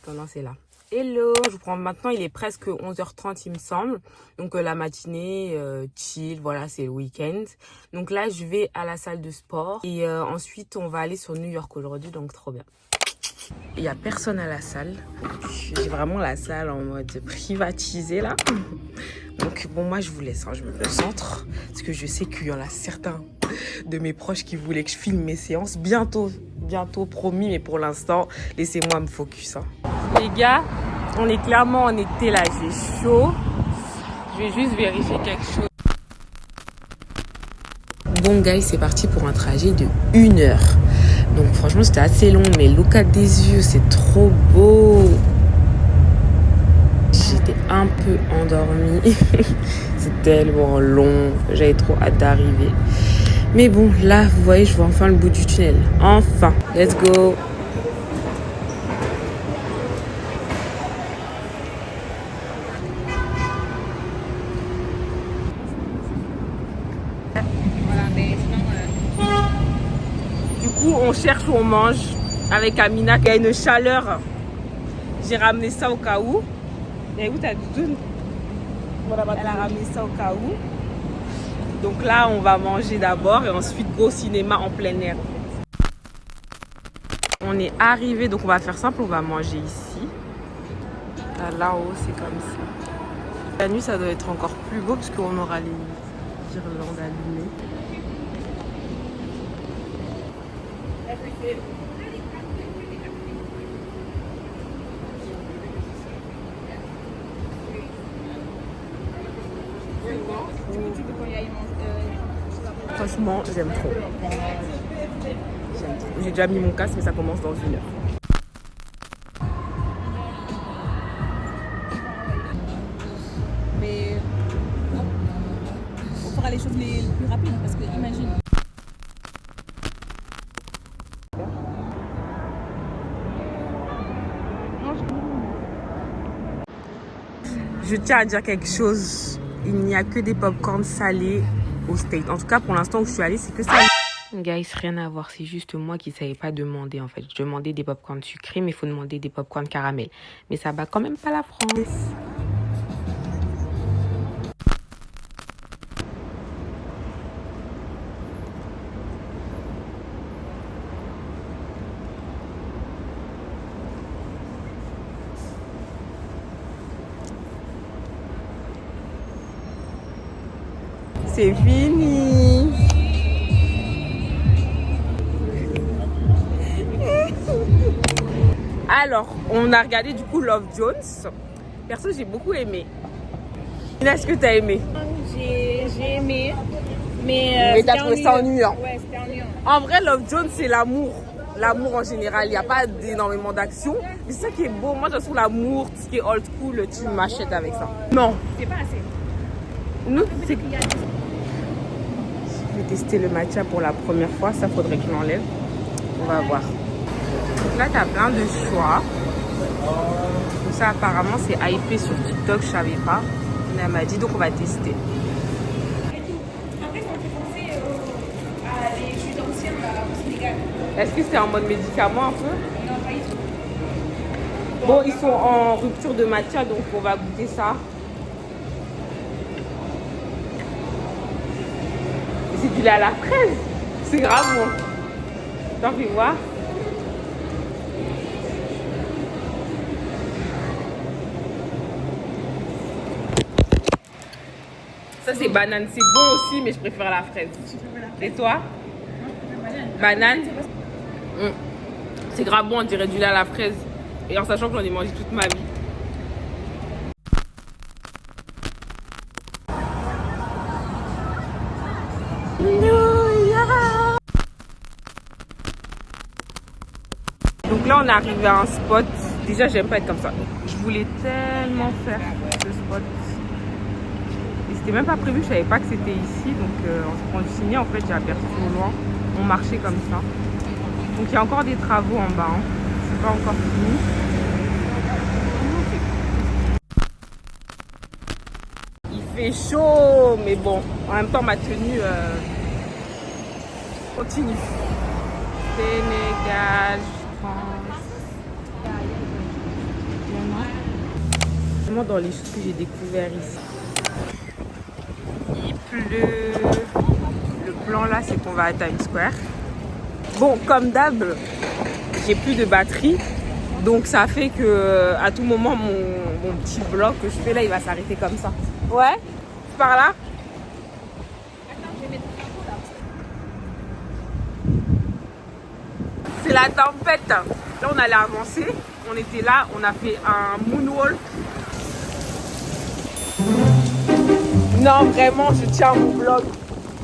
Pendant c'est là. Hello, je vous prends maintenant, il est presque 11h30 il me semble. Donc la matinée, chill, voilà, c'est le week-end. Donc là, je vais à la salle de sport. Et ensuite, on va aller sur New York aujourd'hui, donc trop bien. Il n'y a personne à la salle. J'ai vraiment la salle en mode privatisée là. Donc bon, moi je vous laisse, hein, je me concentre. Parce que je sais qu'il y en a certains de mes proches qui voulaient que je filme mes séances. Bientôt promis, mais pour l'instant, laissez-moi me focus. Hein. Les gars, on est clairement en été là, j'ai chaud. Je vais juste vérifier quelque chose. Bon guys, c'est parti pour un trajet de 1 heure. Donc franchement c'était assez long, mais l'ocade des yeux, c'est trop beau. J'étais un peu endormie. C'est tellement long, j'avais trop hâte d'arriver. Mais bon, là, vous voyez, je vois enfin le bout du tunnel. Enfin, let's go. Du coup, on cherche où on mange avec Amina. Il y a une chaleur. J'ai ramené ça au cas où. Et où t'as doudoune? Elle a ramené ça au cas où. Donc là, on va manger d'abord et ensuite go au cinéma en plein air. On est arrivé, donc on va faire simple, on va manger ici. Là-haut, c'est comme ça. La nuit, ça doit être encore plus beau parce qu'on aura les guirlandes allumées. Franchement, j'aime trop. J'ai déjà mis mon casque, mais ça commence dans 1 heure. Mais on fera les choses les plus rapides parce que imagine. Je tiens à dire quelque chose. Il n'y a que des pop-corn salés au States. En tout cas, pour l'instant où je suis allée, c'est que ça. Guys, rien à voir. C'est juste moi qui ne savais pas demander en fait. Je demandais des pop-corn sucrés, mais il faut demander des pop-corn caramel. Mais ça bat quand même pas la France. C'est fini. Alors, on a regardé du coup Love Jones. Perso, j'ai beaucoup aimé. Est-ce que t'as aimé? J'ai aimé. Mais t'as trouvé ça ennuyant? Ouais, c'était ennuyant. En vrai, Love Jones, c'est l'amour. L'amour en général. Il n'y a pas énormément d'action. Mais c'est ça qui est beau. Moi, je trouve l'amour, tout ce qui est old school, tu m'achètes avec ça. Non. C'est pas assez. Nous, c'est... Je vais tester le matcha pour la première fois. Ça, faudrait que je l'enlève. On va voir. Donc là, tu as plein de choix. Donc ça, apparemment, c'est hypé sur TikTok. Je savais pas. Elle m'a dit, donc on va tester. Après, ça me fait penser à les jus d'anciens au Sénégal. Est-ce que c'est en mode médicament un peu? Non, pas du tout. Bon, ils sont en rupture de matcha, donc on va goûter ça. C'est du lait à la fraise. C'est grave bon. T'en fais voir. Ça c'est banane, c'est bon aussi, mais je préfère la fraise. Et toi? Banane. C'est grave bon, on dirait du lait à la fraise. Et en sachant que j'en ai mangé toute ma vie. Donc là on est arrivé à un spot. Déjà j'aime pas être comme ça. Je voulais tellement faire ce spot. Et c'était même pas prévu, je savais pas que c'était ici. Donc en se prend signé, en fait j'ai aperçu au loin. On marchait comme ça. Donc il y a encore des travaux en bas. Hein. C'est pas encore fini. Il fait chaud, mais bon, en même temps ma tenue continue. Sénégal, France. vraiment dans les choses que j'ai découvert ici. Il pleut. Le plan là, c'est qu'on va à Times Square. Bon, comme d'hab, j'ai plus de batterie. Donc ça fait que à tout moment, mon petit vlog que je fais là, il va s'arrêter comme ça. Ouais, par là. Attends, je vais mettre un peu là. C'est la tempête. Là, on allait avancer. On était là, on a fait un moonwalk. Non, vraiment, je tiens mon vlog.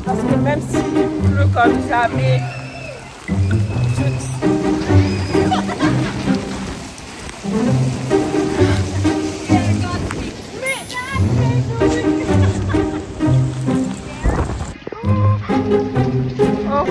Parce que même s'il pleut comme jamais, oh,